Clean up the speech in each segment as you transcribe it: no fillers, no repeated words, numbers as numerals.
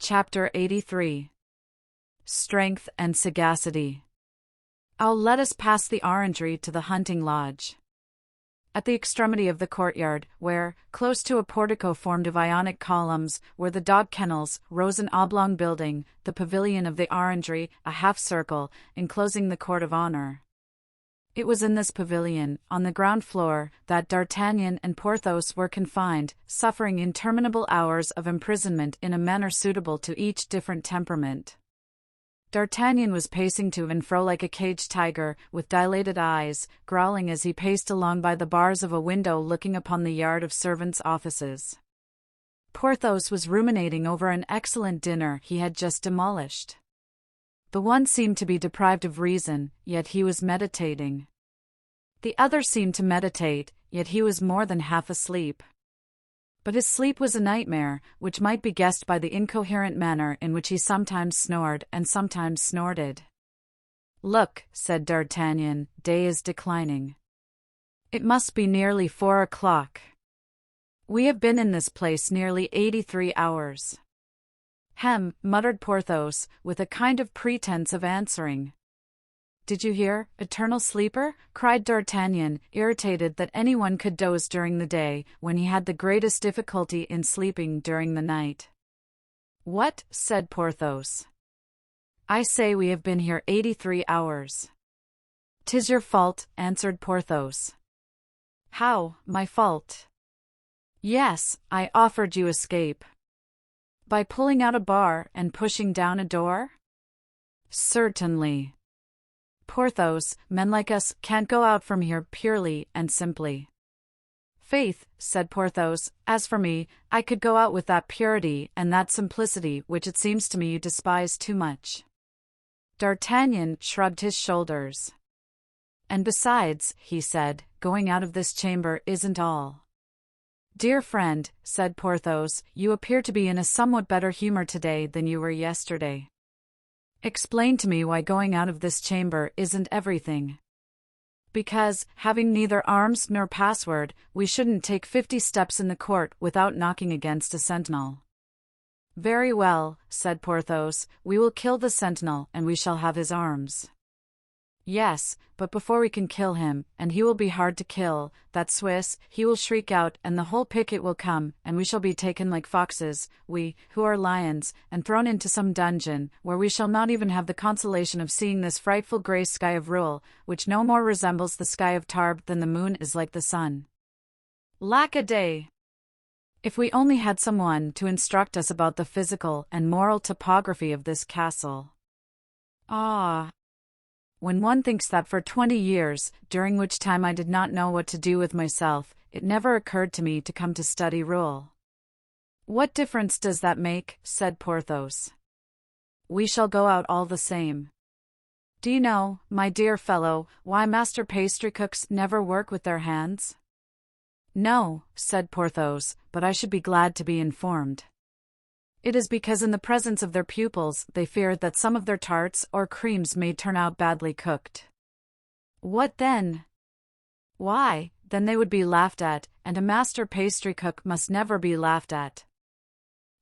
Chapter 83. Strength and Sagacity. Let us pass the orangery to the hunting lodge. At the extremity of the courtyard, where, close to a portico formed of Ionic columns, were the dog kennels, rose an oblong building, the pavilion of the orangery, a half-circle, enclosing the court of honor. It was in this pavilion, on the ground floor, that D'Artagnan and Porthos were confined, suffering interminable hours of imprisonment in a manner suitable to each different temperament. D'Artagnan was pacing to and fro like a caged tiger, with dilated eyes, growling as he paced along by the bars of a window looking upon the yard of servants' offices. Porthos was ruminating over an excellent dinner he had just demolished. The one seemed to be deprived of reason, yet he was meditating. The other seemed to meditate, yet he was more than half asleep. But his sleep was a nightmare, which might be guessed by the incoherent manner in which he sometimes snored and sometimes snorted. "Look," said D'Artagnan, "day is declining. It must be nearly 4 o'clock. We have been in this place nearly 83 hours. "Hem," muttered Porthos, with a kind of pretense of answering. "Did you hear, eternal sleeper?" cried D'Artagnan, irritated that anyone could doze during the day, when he had the greatest difficulty in sleeping during the night. "What?" said Porthos. "I say we have been here 83 hours. "'Tis your fault," answered Porthos. "How, my fault?" "Yes, I offered you escape." "By pulling out a bar and pushing down a door?" "Certainly." "Porthos, men like us can't go out from here purely and simply." "Faith," said Porthos, "as for me, I could go out with that purity and that simplicity which it seems to me you despise too much." D'Artagnan shrugged his shoulders. "And besides," he said, "going out of this chamber isn't all." "Dear friend," said Porthos, "you appear to be in a somewhat better humor today than you were yesterday. Explain to me why going out of this chamber isn't everything." "Because, having neither arms nor password, we shouldn't take 50 steps in the court without knocking against a sentinel." "Very well," said Porthos, "we will kill the sentinel and we shall have his arms." "Yes, but before we can kill him, and he will be hard to kill, that Swiss, he will shriek out and the whole picket will come, and we shall be taken like foxes, we, who are lions, and thrown into some dungeon, where we shall not even have the consolation of seeing this frightful grey sky of Rouen, which no more resembles the sky of Tarbes than the moon is like the sun. Lack-a-day! If we only had someone to instruct us about the physical and moral topography of this castle. Ah! When one thinks that for 20 years, during which time I did not know what to do with myself, it never occurred to me to come to study Rouen." "What difference does that make?" said Porthos. "We shall go out all the same. Do you know, my dear fellow, why master pastrycooks never work with their hands?" "No," said Porthos, "but I should be glad to be informed." "It is because in the presence of their pupils they fear that some of their tarts or creams may turn out badly cooked." "What then?" "Why, then they would be laughed at, and a master pastrycook must never be laughed at."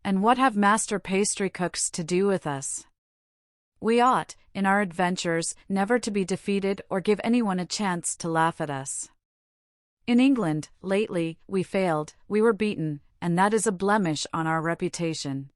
"And what have master pastrycooks to do with us?" "We ought, in our adventures, never to be defeated or give anyone a chance to laugh at us. In England, lately, we failed, we were beaten, and that is a blemish on our reputation."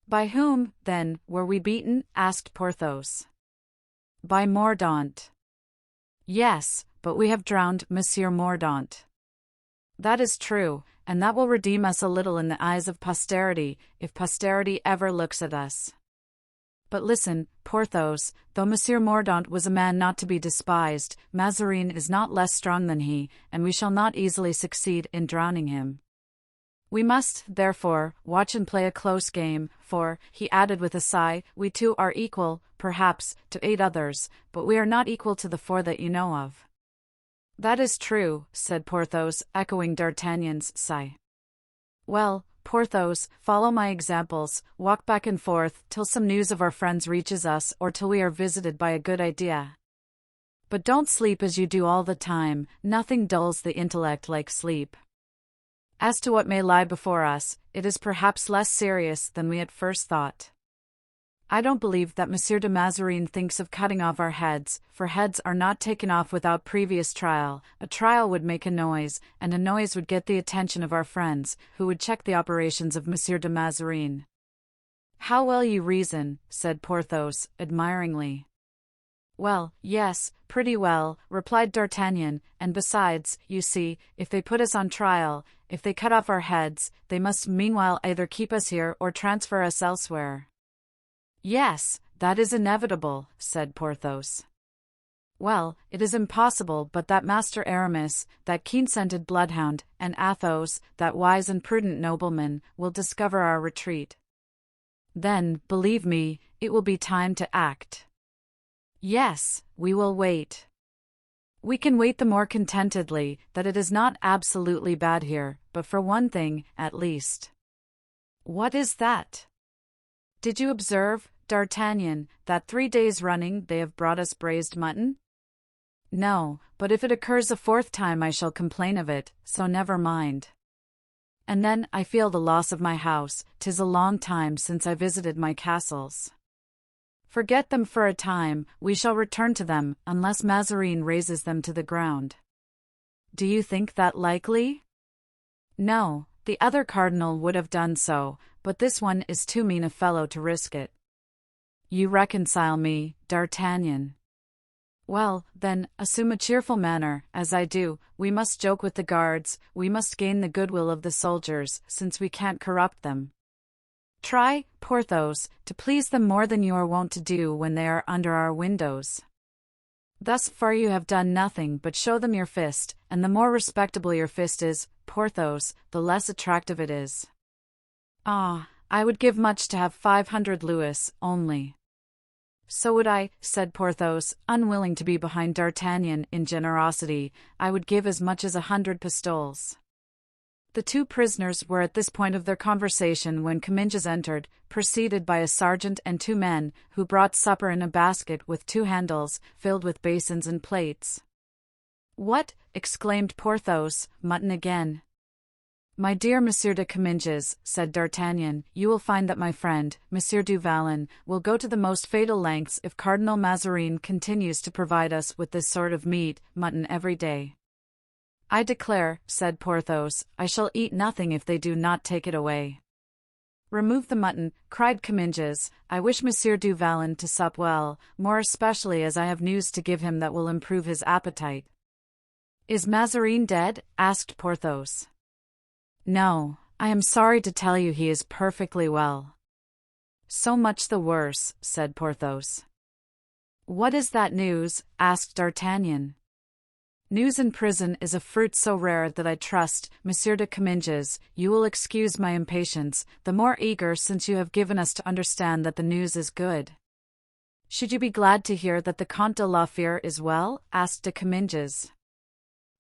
"By whom, then, were we beaten?" asked Porthos. "By Mordaunt." "Yes, but we have drowned Monsieur Mordaunt." "That is true, and that will redeem us a little in the eyes of posterity, if posterity ever looks at us. But listen, Porthos, though Monsieur Mordaunt was a man not to be despised, Mazarin is not less strong than he, and we shall not easily succeed in drowning him. We must, therefore, watch and play a close game, for," he added with a sigh, "we two are equal, perhaps, to 8 others, but we are not equal to the 4 that you know of." "That is true," said Porthos, echoing D'Artagnan's sigh. "Well, Porthos, follow my examples, walk back and forth till some news of our friends reaches us or till we are visited by a good idea. But don't sleep as you do all the time, nothing dulls the intellect like sleep." As to what may lie before us, it is perhaps less serious than we at first thought. I don't believe that Monsieur de Mazarin thinks of cutting off our heads, for heads are not taken off without previous trial. A trial would make a noise, and a noise would get the attention of our friends, who would check the operations of Monsieur de Mazarin. How well you reason, said Porthos, admiringly. Well, yes, pretty well, replied D'Artagnan, and besides, you see, if they put us on trial, if they cut off our heads, they must meanwhile either keep us here or transfer us elsewhere. Yes, that is inevitable, said Porthos. Well, it is impossible but that Master Aramis, that keen-scented bloodhound, and Athos, that wise and prudent nobleman, will discover our retreat. Then, believe me, it will be time to act. Yes, we will wait. We can wait the more contentedly that it is not absolutely bad here, but for one thing, at least. What is that? Did you observe, D'Artagnan, that 3 days running they have brought us braised mutton? No, but if it occurs a 4th time I shall complain of it, so never mind. And then I feel the loss of my house. 'Tis a long time since I visited my castles. Forget them for a time, we shall return to them, unless Mazarin raises them to the ground. Do you think that likely? No, the other cardinal would have done so, but this one is too mean a fellow to risk it. You reconcile me, D'Artagnan. Well, then, assume a cheerful manner, as I do. We must joke with the guards, we must gain the goodwill of the soldiers, since we can't corrupt them. Try, Porthos, to please them more than you are wont to do when they are under our windows. Thus far you have done nothing but show them your fist, and the more respectable your fist is, Porthos, the less attractive it is. Ah, I would give much to have 500 louis, only. So would I, said Porthos, unwilling to be behind D'Artagnan in generosity. I would give as much as 100 pistoles. The 2 prisoners were at this point of their conversation when Comminges entered, preceded by a sergeant and 2 men, who brought supper in a basket with 2 handles, filled with basins and plates. What? Exclaimed Porthos, mutton again. My dear Monsieur de Comminges, said D'Artagnan, you will find that my friend, Monsieur du Vallon, will go to the most fatal lengths if Cardinal Mazarin continues to provide us with this sort of meat, mutton every day. I declare, said Porthos, I shall eat nothing if they do not take it away. Remove the mutton, cried Comminges. I wish Monsieur du Vallon to sup well, more especially as I have news to give him that will improve his appetite. Is Mazarin dead? Asked Porthos. No, I am sorry to tell you he is perfectly well. So much the worse, said Porthos. What is that news? Asked D'Artagnan. News in prison is a fruit so rare that I trust, Monsieur de Comminges, you will excuse my impatience, the more eager since you have given us to understand that the news is good. Should you be glad to hear that the Comte de la Fère is well? Asked de Comminges.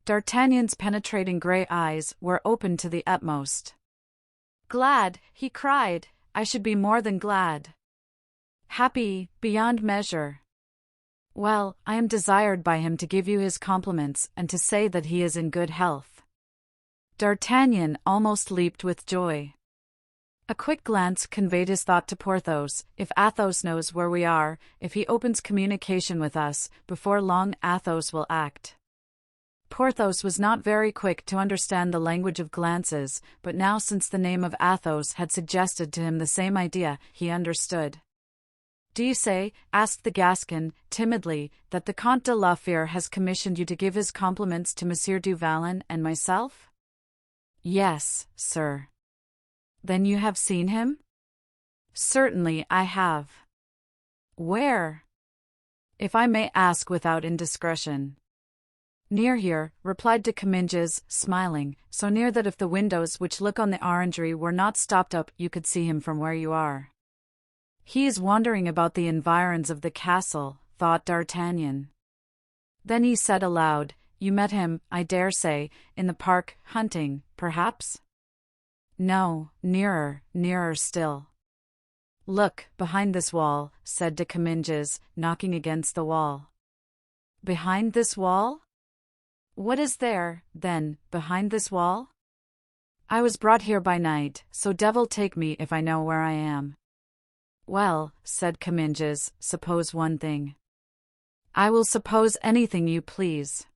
D'Artagnan's penetrating grey eyes were open to the utmost. Glad, he cried, I should be more than glad. Happy, beyond measure. Well, I am desired by him to give you his compliments and to say that he is in good health. D'Artagnan almost leaped with joy. A quick glance conveyed his thought to Porthos. If Athos knows where we are, if he opens communication with us, before long Athos will act. Porthos was not very quick to understand the language of glances, but now since the name of Athos had suggested to him the same idea, he understood. Do you say, asked the Gascon, timidly, that the Comte de la Fère has commissioned you to give his compliments to Monsieur du Vallon and myself? Yes, sir. Then you have seen him? Certainly I have. Where? If I may ask without indiscretion. Near here, replied de Comminges, smiling, so near that if the windows which look on the orangery were not stopped up you could see him from where you are. He is wandering about the environs of the castle, thought D'Artagnan. Then he said aloud, You met him, I dare say, in the park, hunting, perhaps? No, nearer still. Look, behind this wall, said de Comminges, knocking against the wall. Behind this wall? What is there, then, behind this wall? I was brought here by night, so devil take me if I know where I am. Well, said Comminges, suppose one thing. I will suppose anything you please.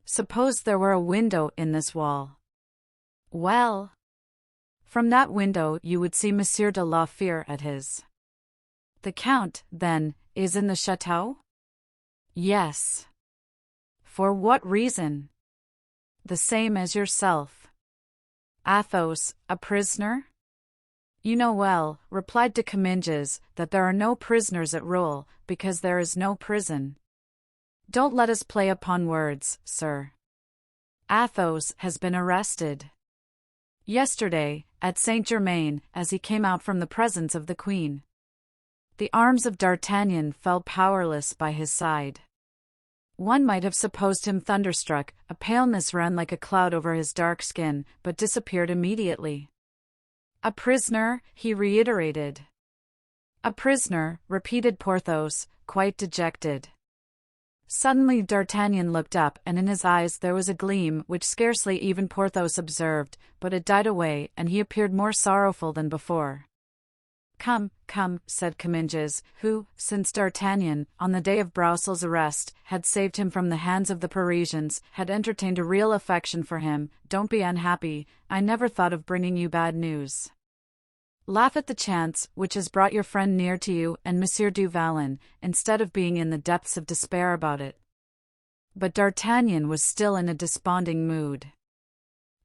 Suppose there were a window in this wall. Well, from that window you would see Monsieur de la Fère at his. The Count, then, is in the chateau? Yes. For what reason? The same as yourself. Athos, a prisoner? You know well, replied de Comminges, that there are no prisoners at Rouen, because there is no prison. Don't let us play upon words, sir. Athos has been arrested. Yesterday, at Saint-Germain, as he came out from the presence of the Queen. The arms of D'Artagnan fell powerless by his side. One might have supposed him thunderstruck, a paleness ran like a cloud over his dark skin, but disappeared immediately. A prisoner, he reiterated. A prisoner, repeated Porthos, quite dejected. Suddenly D'Artagnan looked up, and in his eyes there was a gleam which scarcely even Porthos observed, but it died away, and he appeared more sorrowful than before. Come, come, said Comminges, who, since D'Artagnan, on the day of Broussel's arrest, had saved him from the hands of the Parisians, had entertained a real affection for him, don't be unhappy, I never thought of bringing you bad news. Laugh at the chance which has brought your friend near to you and Monsieur du Vallon, instead of being in the depths of despair about it. But D'Artagnan was still in a desponding mood.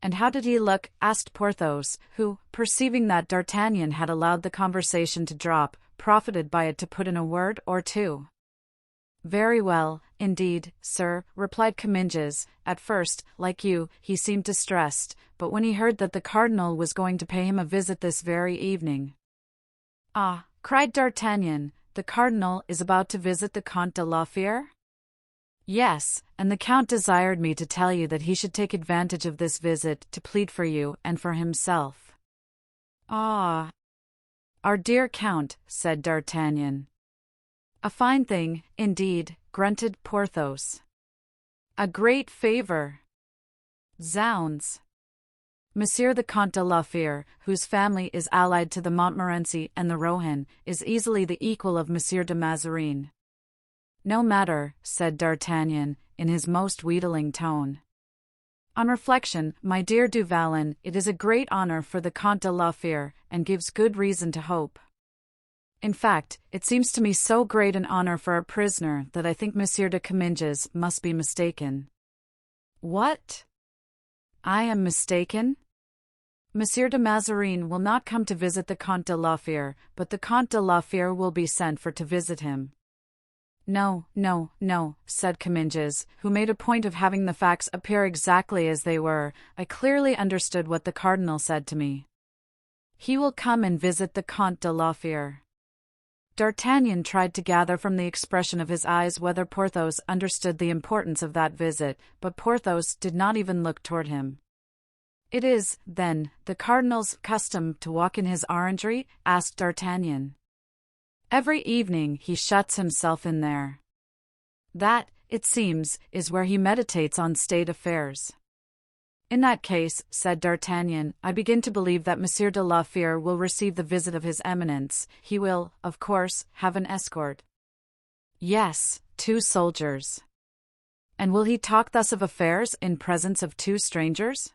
And how did he look? Asked Porthos, who, perceiving that D'Artagnan had allowed the conversation to drop, profited by it to put in a word or two. Very well, indeed, sir, replied Comminges. At first, like you, he seemed distressed, but when he heard that the cardinal was going to pay him a visit this very evening. Ah, cried D'Artagnan, the cardinal is about to visit the Comte de la Fère? Yes, and the Count desired me to tell you that he should take advantage of this visit to plead for you and for himself. Ah! Our dear Count, said D'Artagnan. A fine thing, indeed, grunted Porthos. A great favor. Zounds! Monsieur the Comte de la Fère, whose family is allied to the Montmorency and the Rohan, is easily the equal of Monsieur de Mazarin. No matter, said D'Artagnan, in his most wheedling tone. On reflection, my dear du Vallon, it is a great honor for the Comte de la Fère, and gives good reason to hope. In fact, it seems to me so great an honor for a prisoner that I think Monsieur de Comminges must be mistaken. What? I am mistaken? Monsieur de Mazarin will not come to visit the Comte de la Fère, but the Comte de la Fère will be sent for to visit him. No, no, no, said Comminges, who made a point of having the facts appear exactly as they were. I clearly understood what the cardinal said to me. He will come and visit the Comte de la Fère. D'Artagnan tried to gather from the expression of his eyes whether Porthos understood the importance of that visit, but Porthos did not even look toward him. It is, then, the cardinal's custom to walk in his orangery? Asked D'Artagnan. Every evening he shuts himself in there. That, it seems, is where he meditates on state affairs. In that case, said D'Artagnan, I begin to believe that Monsieur de la Fère will receive the visit of his Eminence. He will, of course, have an escort. Yes, 2 soldiers. And will he talk thus of affairs in presence of 2 strangers?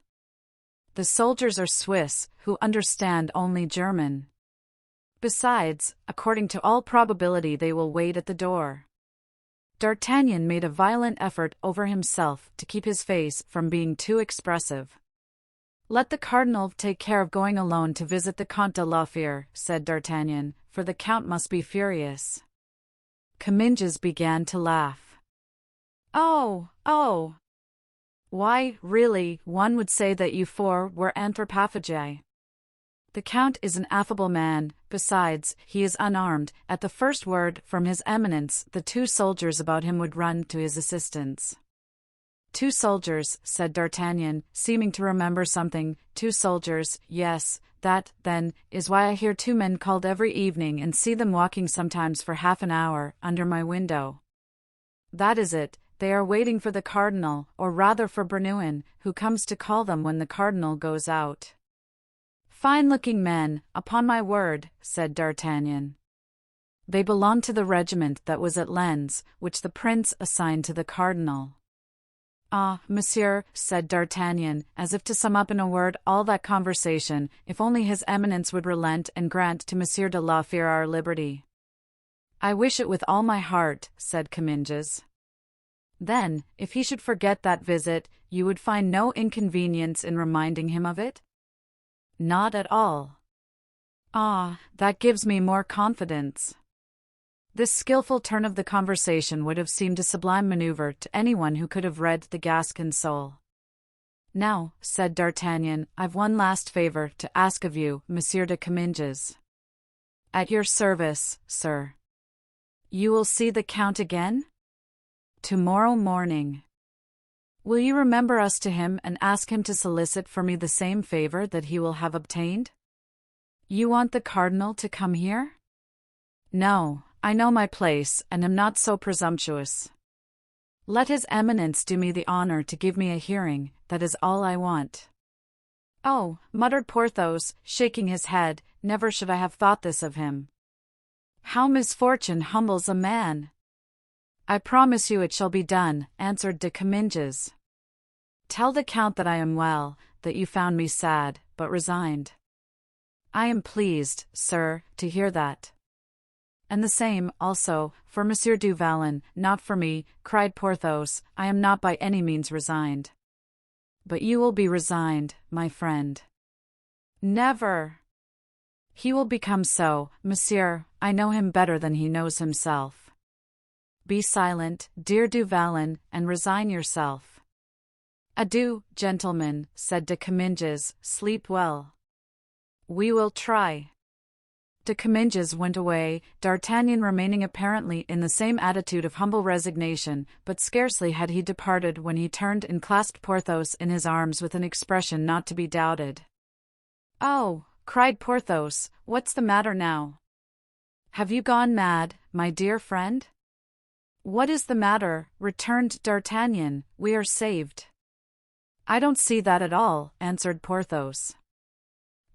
The soldiers are Swiss, who understand only German. Besides, according to all probability they will wait at the door. D'Artagnan made a violent effort over himself to keep his face from being too expressive. Let the cardinal take care of going alone to visit the Comte de la Fère, said D'Artagnan, for the Count must be furious. Comminges began to laugh. Oh, oh! Why, really, one would say that you 4 were anthropophagi. The Count is an affable man, besides, he is unarmed. At the first word from his Eminence, the 2 soldiers about him would run to his assistance. 2 soldiers, said D'Artagnan, seeming to remember something. 2 soldiers, yes, that, then, is why I hear 2 men called every evening and see them walking sometimes for half an hour, under my window. That is it, they are waiting for the cardinal, or rather for Bernouin, who comes to call them when the cardinal goes out." "Fine-looking men, upon my word," said D'Artagnan. "They belong to the regiment that was at Lens, which the prince assigned to the cardinal." "Ah, monsieur," said D'Artagnan, as if to sum up in a word all that conversation, "if only his eminence would relent and grant to Monsieur de la Fère our liberty." "I wish it with all my heart," said Comminges. "Then, if he should forget that visit, you would find no inconvenience in reminding him of it?" "Not at all." "Ah, that gives me more confidence." This skillful turn of the conversation would have seemed a sublime maneuver to anyone who could have read the Gascon's soul. "Now," said D'Artagnan, "I've one last favor to ask of you, Monsieur de Comminges." "At your service, sir." "You will see the Count again?" "Tomorrow morning." "Will you remember us to him and ask him to solicit for me the same favor that he will have obtained?" "You want the cardinal to come here?" "No, I know my place and am not so presumptuous. Let his eminence do me the honor to give me a hearing, that is all I want." "Oh," muttered Porthos, shaking his head, "never should I have thought this of him. How misfortune humbles a man!" "I promise you it shall be done," answered de Comminges. "Tell the Count that I am well, that you found me sad, but resigned." "I am pleased, sir, to hear that." "And the same, also, for Monsieur du Vallon, not for me," cried Porthos. "I am not by any means resigned." "But you will be resigned, my friend." "Never." "He will become so, monsieur. I know him better than he knows himself." "Be silent, dear du Vallon, and resign yourself." "Adieu, gentlemen," said de Comminges. "Sleep well." "We will try." De Comminges went away, D'Artagnan remaining apparently in the same attitude of humble resignation, but scarcely had he departed when he turned and clasped Porthos in his arms with an expression not to be doubted. "Oh," cried Porthos, "what's the matter now? Have you gone mad, my dear friend?" "What is the matter?" returned D'Artagnan. "We are saved." "I don't see that at all," answered Porthos.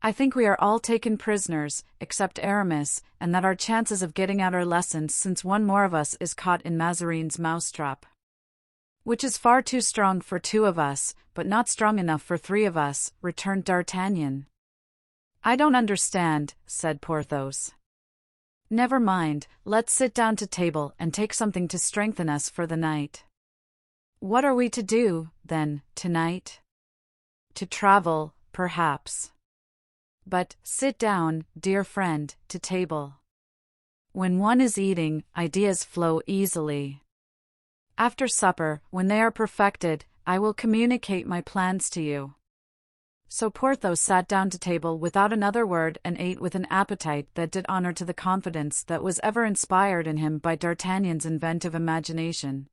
"I think we are all taken prisoners, except Aramis, and that our chances of getting out are lessened since one more of us is caught in Mazarin's mousetrap." "Which is far too strong for two of us, but not strong enough for three of us," returned D'Artagnan. "I don't understand," said Porthos. "Never mind, let's sit down to table and take something to strengthen us for the night." "What are we to do, then, tonight?" "To travel, perhaps." "But, sit down, dear friend, to table. When one is eating, ideas flow easily. After supper, when they are perfected, I will communicate my plans to you." So Porthos sat down to table without another word and ate with an appetite that did honor to the confidence that was ever inspired in him by D'Artagnan's inventive imagination.